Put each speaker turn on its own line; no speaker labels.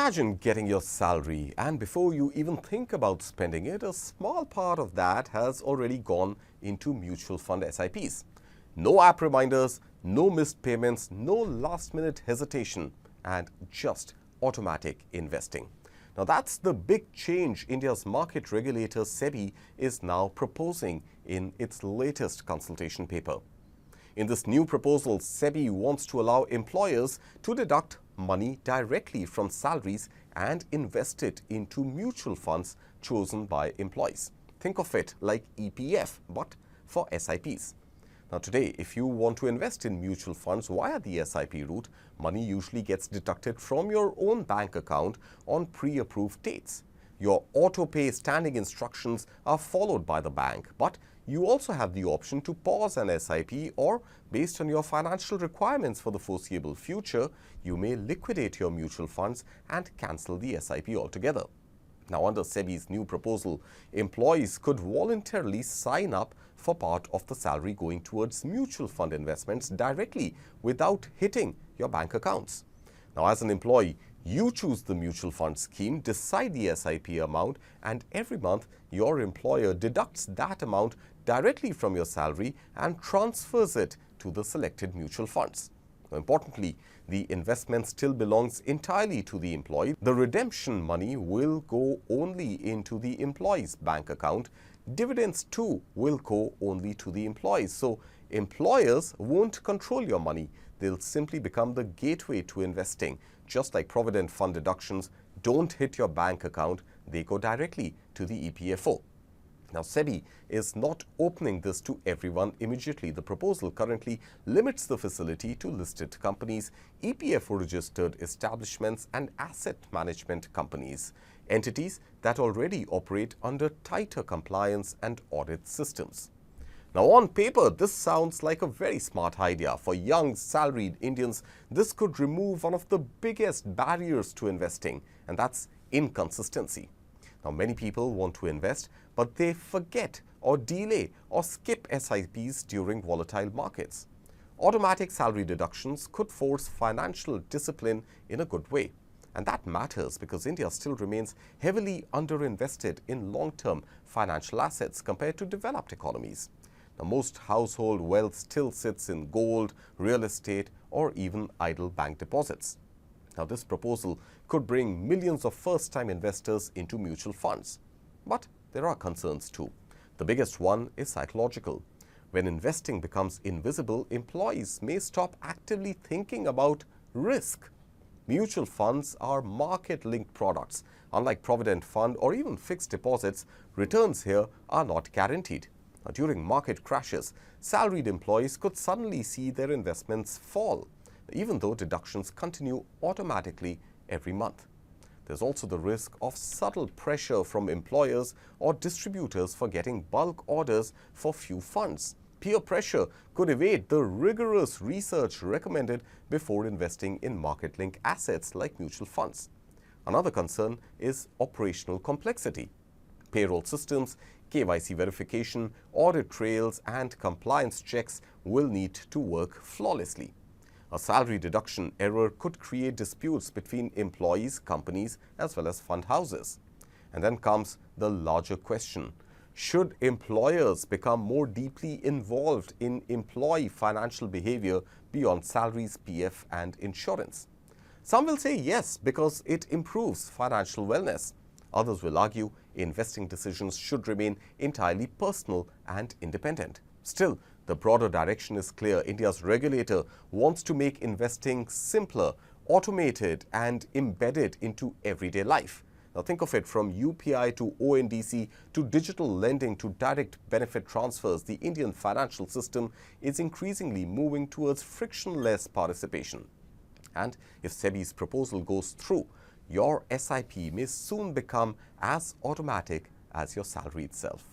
Imagine getting your salary, and before you even think about spending it, a small part of that has already gone into mutual fund SIPs. No app reminders, no missed payments, no last-minute hesitation, and just automatic investing. Now that's the big change India's market regulator SEBI is now proposing in its latest consultation paper. In this new proposal, SEBI wants to allow employers to deduct money directly from salaries and invest it into mutual funds chosen by employees. Think of it like EPF, but for SIPs. Now today, if you want to invest in mutual funds via the SIP route, money usually gets deducted from your own bank account on pre-approved dates. Your auto-pay standing instructions are followed by the bank, but you also have the option to pause an SIP, or based on your financial requirements for the foreseeable future, you may liquidate your mutual funds and cancel the SIP altogether. Now, under SEBI's new proposal, employees could voluntarily sign up for part of the salary going towards mutual fund investments directly without hitting your bank accounts. Now, as an employee, you choose the mutual fund scheme, decide the SIP amount, and every month your employer deducts that amount directly from your salary and transfers it to the selected mutual funds. Now, importantly, the investment still belongs entirely to the employee. The redemption money will go only into the employee's bank account. Dividends too will go only to the employees. So employers won't control your money. They'll simply become the gateway to investing. Just like provident fund deductions don't hit your bank account, they go directly to the EPFO. Now, SEBI is not opening this to everyone immediately. The proposal currently limits the facility to listed companies, EPFO-registered establishments, and asset management companies, entities that already operate under tighter compliance and audit systems. Now, on paper, this sounds like a very smart idea. For young, salaried Indians, this could remove one of the biggest barriers to investing, and that's inconsistency. Now, many people want to invest, but they forget or delay or skip SIPs during volatile markets. Automatic salary deductions could force financial discipline in a good way. And that matters because India still remains heavily underinvested in long-term financial assets compared to developed economies. Now, most household wealth still sits in gold, real estate, or even idle bank deposits. Now, this proposal could bring millions of first-time investors into mutual funds. But there are concerns too. The biggest one is psychological. When investing becomes invisible, employees may stop actively thinking about risk. Mutual funds are market-linked products. Unlike provident fund or even fixed deposits, returns here are not guaranteed. Now, during market crashes, salaried employees could suddenly see their investments fall, even though deductions continue automatically every month. There's also the risk of subtle pressure from employers or distributors for getting bulk orders for few funds. Peer pressure could evade the rigorous research recommended before investing in market-linked assets like mutual funds. Another concern is operational complexity. Payroll systems, KYC verification, audit trails, and compliance checks will need to work flawlessly. A salary deduction error could create disputes between employees, companies, as well as fund houses. And then comes the larger question. Should employers become more deeply involved in employee financial behavior beyond salaries, PF, and insurance? Some will say yes, because it improves financial wellness. Others will argue investing decisions should remain entirely personal and independent. Still, the broader direction is clear. India's regulator wants to make investing simpler, automated, and embedded into everyday life. Now, think of it from UPI to ONDC to digital lending to direct benefit transfers. The Indian financial system is increasingly moving towards frictionless participation. And if SEBI's proposal goes through, your SIP may soon become as automatic as your salary itself.